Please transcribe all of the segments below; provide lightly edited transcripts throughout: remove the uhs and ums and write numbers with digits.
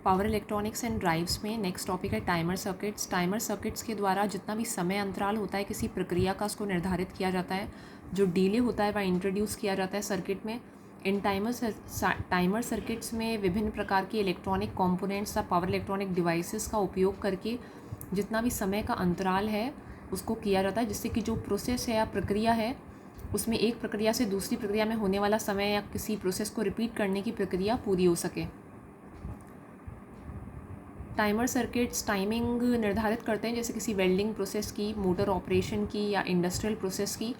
Power electronics and drives में next topic है timer circuits. Timer circuits के द्वारा जितना भी समय अंतराल होता है किसी प्रक्रिया का, उसको निर्धारित किया जाता है। जो डिले होता है वह इंट्रोड्यूस किया जाता है सर्किट में। इन टाइमर सर्किट्स में विभिन्न प्रकार के इलेक्ट्रॉनिक कंपोनेंट्स या पावर इलेक्ट्रॉनिक डिवाइसेस का उपयोग करके जितना भी समय का अंतराल है उसको किया जाता है, जिससे कि जो प्रोसेस है या प्रक्रिया है उसमें एक प्रक्रिया से दूसरी प्रक्रिया में होने वाला समय या किसी प्रोसेस को रिपीट करने की प्रक्रिया पूरी हो सके। टाइमर सर्किट्स टाइमिंग निर्धारित करते हैं, जैसे किसी वेल्डिंग प्रोसेस की, मोटर ऑपरेशन की या इंडस्ट्रियल प्रोसेस की।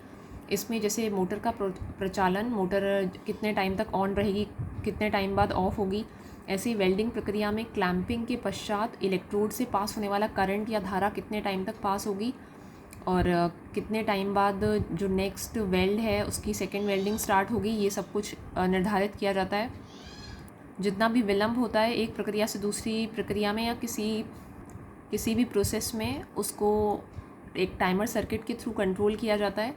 इसमें जैसे मोटर का प्रचालन, मोटर कितने टाइम तक ऑन रहेगी, कितने टाइम बाद ऑफ होगी। ऐसे ही वेल्डिंग प्रक्रिया में क्लैंपिंग के पश्चात इलेक्ट्रोड से पास होने वाला करंट या धारा कितने टाइम तक पास होगी और कितने टाइम बाद जो नेक्स्ट वेल्ड है उसकी सेकेंड वेल्डिंग स्टार्ट होगी, ये सब कुछ निर्धारित किया जाता है। जितना भी विलम्ब होता है एक प्रक्रिया से दूसरी प्रक्रिया में या किसी भी प्रोसेस में, उसको एक टाइमर सर्किट के थ्रू कंट्रोल किया जाता है।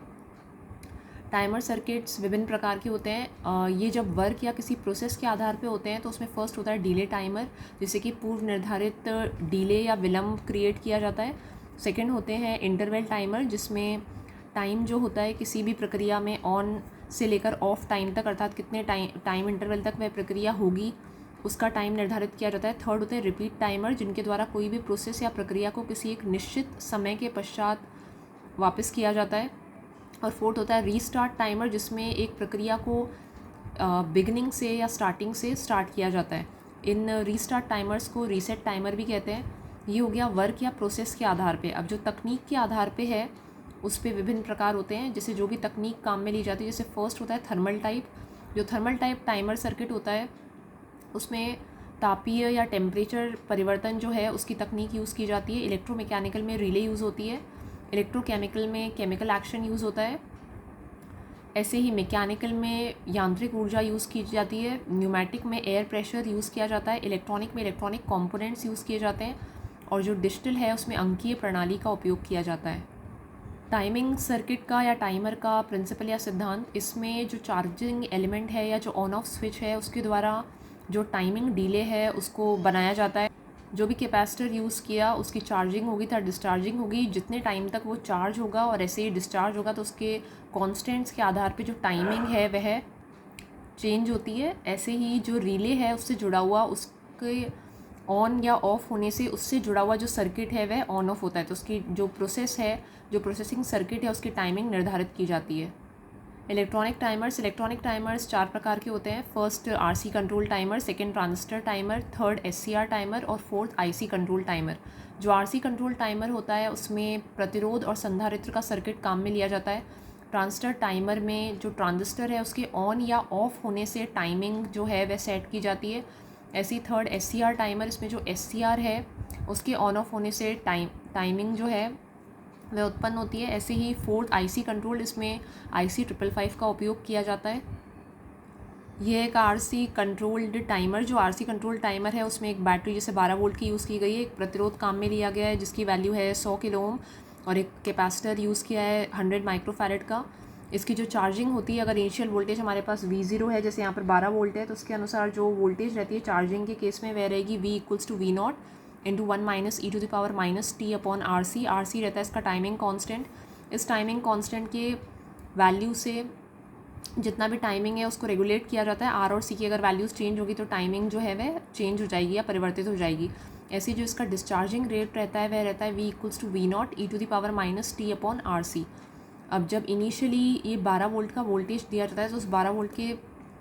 टाइमर सर्किट्स विभिन्न प्रकार के होते हैं। ये जब वर्क या किसी प्रोसेस के आधार पे होते हैं तो उसमें फर्स्ट होता है डिले टाइमर, जिससे कि पूर्व निर्धारित डिले या विलम्ब क्रिएट किया जाता है। सेकंड होते हैं इंटरवल टाइमर, जिसमें टाइम जो होता है किसी भी प्रक्रिया में ऑन से लेकर ऑफ टाइम तक, अर्थात कितने टाइम इंटरवल तक वह प्रक्रिया होगी उसका टाइम निर्धारित किया जाता है। थर्ड होते हैं रिपीट टाइमर, जिनके द्वारा कोई भी प्रोसेस या प्रक्रिया को किसी एक निश्चित समय के पश्चात वापस किया जाता है। और फोर्थ होता है रीस्टार्ट टाइमर, जिसमें एक प्रक्रिया को बिगनिंग से या स्टार्टिंग से स्टार्ट किया जाता है। इन रीस्टार्ट टाइमर्स को रीसेट टाइमर भी कहते हैं। ये हो गया वर्क या प्रोसेस के आधार पे। अब जो तकनीक के आधार पे है उस पे विभिन्न प्रकार होते हैं, जैसे जो भी तकनीक काम में ली जाती है। जैसे फर्स्ट होता है थर्मल टाइप। जो थर्मल टाइप टाइमर सर्किट होता है उसमें तापीय या टेम्परेचर परिवर्तन जो है उसकी तकनीक यूज़ की जाती है। इलेक्ट्रोमैकेनिकल में रिले यूज़ होती है। इलेक्ट्रोकेमिकल में केमिकल एक्शन यूज़ होता है। ऐसे ही मैकेनिकल में यांत्रिक ऊर्जा यूज़ की जाती है। न्यूमेटिक में एयर प्रेशर यूज़ किया जाता है। इलेक्ट्रॉनिक में इलेक्ट्रॉनिक कंपोनेंट्स यूज़ किए जाते हैं। और जो डिजिटल है उसमें अंकीय प्रणाली का उपयोग किया जाता है। टाइमिंग सर्किट का या टाइमर का प्रिंसिपल या सिद्धांत, इसमें जो चार्जिंग एलिमेंट है या जो ऑन ऑफ स्विच है उसके द्वारा जो टाइमिंग डिले है उसको बनाया जाता है। जो भी कैपेसिटर यूज़ किया उसकी चार्जिंग होगी था डिस्चार्जिंग होगी, जितने टाइम तक वो चार्ज होगा और ऐसे ही डिस्चार्ज होगा तो उसके कॉन्स्टेंट्स के आधार पे जो टाइमिंग है वह चेंज होती है। ऐसे ही जो रिले है उससे जुड़ा हुआ, उसके ऑन या ऑफ होने से उससे जुड़ा हुआ जो सर्किट है वह ऑन ऑफ होता है, तो उसकी जो प्रोसेस है, जो प्रोसेसिंग सर्किट है उसकी टाइमिंग निर्धारित की जाती है। इलेक्ट्रॉनिक टाइमर्स 4 प्रकार के होते हैं। First RC control timer, second transistor timer, third SCR timer और फोर्थ आईसी कंट्रोल टाइमर। जो आरसी कंट्रोल टाइमर होता है उसमें प्रतिरोध और संधारित्र का सर्किट काम में लिया जाता है। ट्रांजिस्टर टाइमर में जो ट्रांजिस्टर है उसके ऑन या ऑफ होने से टाइमिंग जो है वह सेट की जाती है। ऐसे ही थर्ड एससीआर टाइमर, इसमें जो एससीआर है उसके ऑन ऑफ होने से टाइमिंग जो है वह उत्पन्न होती है। ऐसे ही फोर्थ आईसी कंट्रोल, इसमें IC 555 का उपयोग किया जाता है। यह एक आरसी कंट्रोल्ड टाइमर, जो आरसी कंट्रोल टाइमर है उसमें एक बैटरी जैसे 12 वोल्ट की यूज़ की गई है, एक प्रतिरोध काम में लिया गया है जिसकी वैल्यू है 100 किलो ओम और एक कैपेसिटर यूज़ किया है 100 माइक्रोफैरेड का। इसकी जो चार्जिंग होती है, अगर इनिशियल वोल्टेज हमारे पास V0 है, जैसे यहाँ पर 12 वोल्ट है, तो उसके अनुसार जो वोल्टेज रहती है चार्जिंग के केस में वह रहेगी V = V0 into 1 - e⁻⁻t upon RC। RC रहता है इसका टाइमिंग कांस्टेंट। इस टाइमिंग कांस्टेंट के वैल्यू से जितना भी टाइमिंग है उसको रेगुलेट किया जाता है। R और C की अगर वैल्यूज़ चेंज होगी तो टाइमिंग जो है वह चेंज हो जाएगी या परिवर्तित हो जाएगी। ऐसे जो इसका डिस्चार्जिंग रेट रहता है वह रहता है V = V0 e⁻⁻t upon RC। अब जब इनिशियली ये 12 वोल्ट का वोल्टेज दिया जाता है तो उस 12 वोल्ट के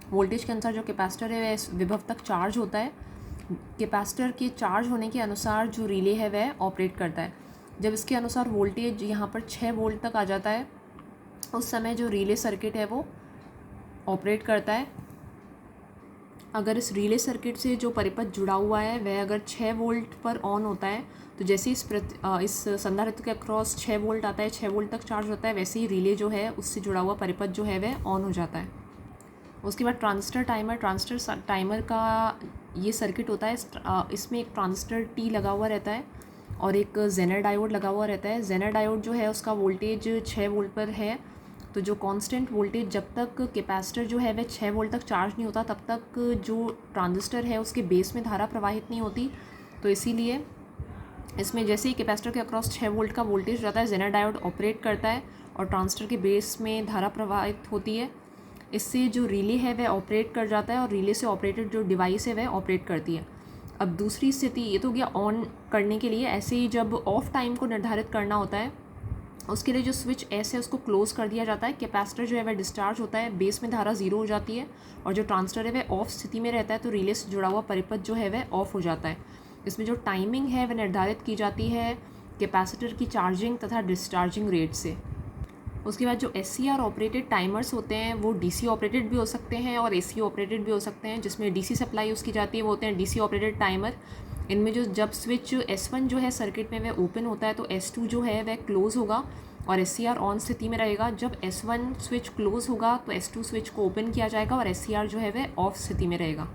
वोल्टेज के अनुसार जो कैपेसिटर है वह इस विभव तक चार्ज होता है। कैपेसिटर के चार्ज होने के अनुसार जो रिले है वह ऑपरेट करता है। जब इसके अनुसार वोल्टेज यहाँ पर 6 वोल्ट तक आ जाता है उस समय जो रिले सर्किट है वो ऑपरेट करता है। अगर इस रिले सर्किट से जो परिपथ जुड़ा हुआ है वह अगर 6 वोल्ट पर ऑन होता है तो जैसे इस संधारित्र के अक्रॉस 6 वोल्ट आता है, 6 वोल्ट तक चार्ज होता है, वैसे ही रिले जो है उससे जुड़ा हुआ परिपथ जो है वह ऑन हो जाता है। उसके बाद ट्रांजिस्टर टाइमर का ये सर्किट होता है। इसमें एक ट्रांजिस्टर T लगा हुआ रहता है और एक जेनर डायोड लगा हुआ रहता है। जेनर डायोड जो है उसका वोल्टेज 6 वोल्ट पर है तो जो कांस्टेंट वोल्टेज जब तक कैपेसिटर जो है वह 6 वोल्ट तक चार्ज नहीं होता तब तक जो ट्रांजिस्टर है उसके बेस में धारा प्रवाहित नहीं होती। तो इसीलिए इसमें जैसे ही कैपेसिटर के अक्रॉस 6 वोल्ट का वोल्टेज रहता है, जेनर डायोड ऑपरेट करता है और ट्रांजिस्टर के बेस में धारा प्रवाहित होती है। इससे जो रिले है वह ऑपरेट कर जाता है और रिले से ऑपरेटेड जो डिवाइस है वह ऑपरेट करती है। अब दूसरी स्थिति ये तो गया ऑन करने के लिए। ऐसे ही जब ऑफ टाइम को निर्धारित करना होता है उसके लिए जो स्विच एस है उसको क्लोज़ कर दिया जाता है। कैपेसिटर जो है वह डिस्चार्ज होता है, बेस में धारा 0 हो जाती है और जो ट्रांजिस्टर है वह ऑफ स्थिति में रहता है, तो रिले से जुड़ा हुआ परिपथ जो है वह ऑफ हो जाता है। इसमें जो टाइमिंग है वह निर्धारित की जाती है कैपेसिटर की चार्जिंग तथा डिस्चार्जिंग रेट से। उसके बाद जो SCR ऑपरेटेड टाइमर्स होते हैं वो DC ऑपरेटेड भी हो सकते हैं और AC ऑपरेटेड भी हो सकते हैं। जिसमें DC सप्लाई यूज़ की जाती है वो होते हैं DC ऑपरेटेड टाइमर। इनमें जो जब स्विच S1 जो है सर्किट में वह ओपन होता है तो S2 जो है वह क्लोज़ होगा और SCR ऑन स्थिति में रहेगा। जब S1 स्विच क्लोज़ होगा तो S2 स्विच को ओपन किया जाएगा और SCR जो है वह ऑफ स्थिति में रहेगा।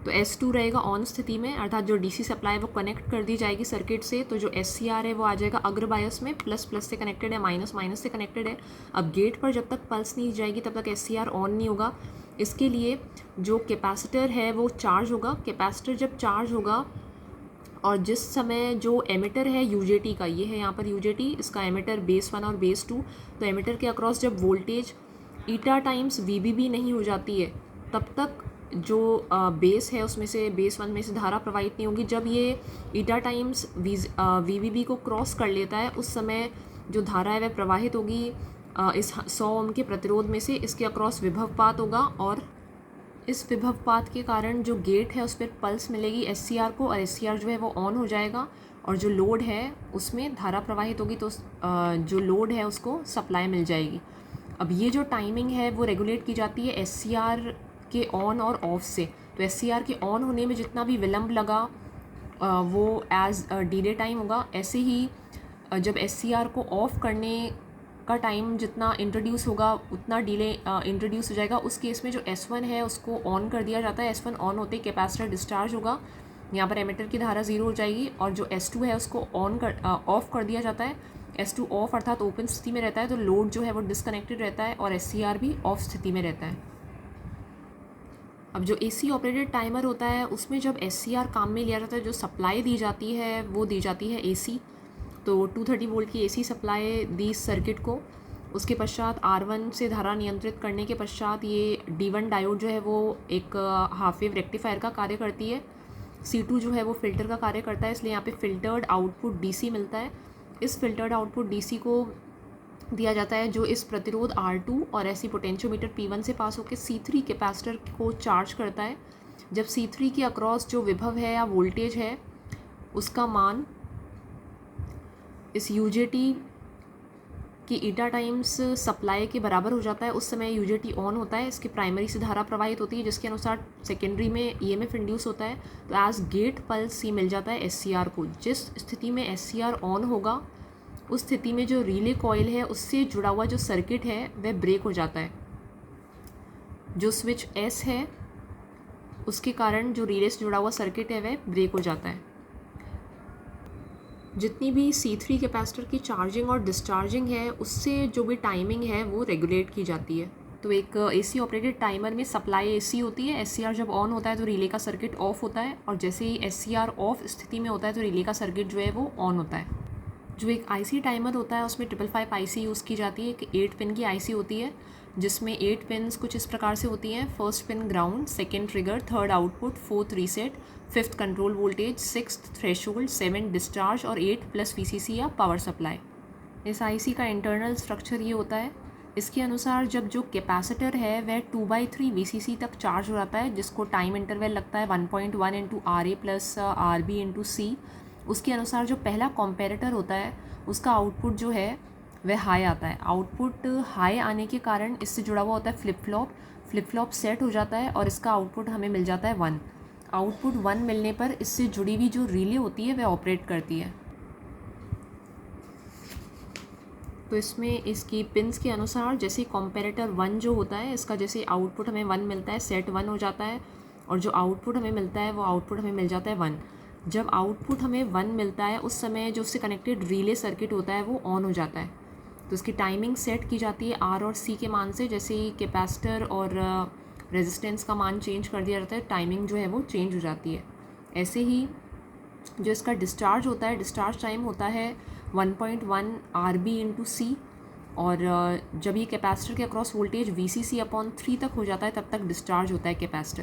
तो S2 रहेगा ऑन स्थिति में, अर्थात जो DC सप्लाई वो कनेक्ट कर दी जाएगी सर्किट से। तो जो SCR है वो आ जाएगा अग्र बायस में, प्लस प्लस से कनेक्टेड है, माइनस माइनस से कनेक्टेड है। अब गेट पर जब तक पल्स नहीं जाएगी तब तक SCR ऑन नहीं होगा। इसके लिए जो कैपेसिटर है वो चार्ज होगा। कैपेसिटर जब चार्ज होगा और जिस समय जो एमिटर है UJT का, ये है यहाँ पर UJT, इसका एमिटर बेस 1 और बेस 2, तो एमिटर के अक्रॉस जब वोल्टेज ईटा टाइम्स VBB नहीं हो जाती है तब तक जो बेस है उसमें से, बेस 1 में से धारा प्रवाहित नहीं होगी। जब ये ईटा टाइम्स VBB को क्रॉस कर लेता है उस समय जो धारा है वह प्रवाहित होगी इस 100 ओम के प्रतिरोध में से। इसके अक्रॉस विभवपात होगा और इस विभवपात के कारण जो गेट है उस पर पल्स मिलेगी SCR को और SCR जो है वो ऑन हो जाएगा और जो लोड है उसमें धारा प्रवाहित होगी तो जो लोड है उसको सप्लाई मिल जाएगी। अब ये जो टाइमिंग है वो रेगुलेट की जाती है SCR के ऑन और ऑफ से। तो SCR के ऑन होने में जितना भी विलंब लगा वो एज डिले टाइम होगा। ऐसे ही जब SCR को ऑफ करने का टाइम जितना इंट्रोड्यूस होगा उतना डिले इंट्रोड्यूस हो जाएगा। उस केस में जो S1 है उसको ऑन कर दिया जाता है। S1 ऑन होते ही कैपेसिटर डिस्चार्ज होगा, यहाँ पर एमिटर की धारा 0 हो जाएगी और जो S2 है उसको ऑफ कर दिया जाता है। S2 ऑफ अर्थात ओपन स्थिति में रहता है तो लोड जो है वो डिसकनेक्टेड रहता है और SCR भी ऑफ स्थिति में रहता है। अब जो AC ऑपरेटेड टाइमर होता है उसमें जब SCR काम में लिया जाता है, जो सप्लाई दी जाती है वो दी जाती है AC। तो 230 वोल्ट की AC सप्लाई दी इस सर्किट को। उसके पश्चात R1 से धारा नियंत्रित करने के पश्चात ये D1 डायोड जो है वो एक हाफ वेव रेक्टिफायर का कार्य करती है। C2 जो है वो फिल्टर का कार्य करता है, इसलिए यहाँ पे फिल्टर्ड आउटपुट DC मिलता है। इस फिल्टर्ड आउटपुट DC को दिया जाता है जो इस प्रतिरोध R2 और ऐसी पोटेंशियोमीटर P1 से पास होकर C3 कैपेसिटर को चार्ज करता है। जब C3 के अक्रॉस जो विभव है या वोल्टेज है उसका मान इस UJT की ईटा टाइम्स सप्लाई के बराबर हो जाता है, उस समय UJT ऑन होता है। इसके प्राइमरी से धारा प्रवाहित होती है जिसके अनुसार सेकेंडरी में EMF इंड्यूस होता है। तो एज गेट पल्स ही मिल जाता है SCR को। जिस स्थिति में SCR ऑन होगा उस स्थिति में जो रिले कॉइल है उससे जुड़ा हुआ जो सर्किट है वह ब्रेक हो जाता है। जो स्विच S है उसके कारण जो रिले से जुड़ा हुआ सर्किट है वह ब्रेक हो जाता है। जितनी भी C3 कैपेसिटर की चार्जिंग और डिस्चार्जिंग है उससे जो भी टाइमिंग है वो रेगुलेट की जाती है। तो एक AC ऑपरेटेड टाइमर में सप्लाई AC होती है। SCR जब ऑन होता है तो रिले का सर्किट ऑफ होता है और जैसे ही SCR ऑफ स्थिति में होता है तो रिले का सर्किट जो है वो ऑन होता है। जो एक IC टाइमर होता है उसमें 555 IC यूज़ की जाती है। एक 8 पिन की IC होती है जिसमें 8 पिन्स कुछ इस प्रकार से होती हैं। First pin ground, second trigger, third output, fourth reset, fifth control voltage, sixth threshold, 7 discharge और 8 प्लस VCC या पावर सप्लाई। इस IC का इंटरनल स्ट्रक्चर ये होता है। इसके अनुसार जब जो कैपेसिटर है वह 2/3 VCC तक चार्ज हो जाता है जिसको टाइम इंटरवल लगता है 1.1 into RA plus RB into C। उसके अनुसार जो पहला कॉम्पेरेटर होता है उसका आउटपुट जो है वह हाई आता है। आउटपुट हाई आने के कारण इससे जुड़ा हुआ होता है फ्लिप फ्लॉप सेट हो जाता है और इसका आउटपुट हमें मिल जाता है 1। आउटपुट 1 मिलने पर इससे जुड़ी हुई जो रिले होती है वह ऑपरेट करती है। तो इसमें इसकी पिन्स के अनुसार जैसे कॉम्पेरेटर 1 जो होता है इसका जैसे आउटपुट हमें 1 मिलता है, सेट 1 हो जाता है और जो आउटपुट हमें मिलता है वो आउटपुट हमें मिल जाता है 1। जब आउटपुट हमें 1 मिलता है उस समय जो उससे कनेक्टेड रिले सर्किट होता है वो ऑन हो जाता है। तो इसकी टाइमिंग सेट की जाती है आर और सी के मान से। जैसे ही कैपेसिटर और रेजिस्टेंस का मान चेंज कर दिया जाता है, टाइमिंग जो है वो चेंज हो जाती है। ऐसे ही जो इसका डिस्चार्ज होता है, डिस्चार्ज टाइम होता है 1.1 RB इंटू सी। और जब ये कैपेसिटर के अक्रॉस वोल्टेज VCC/3 तक हो जाता है, तब तक डिस्चार्ज होता है कैपेसिटर।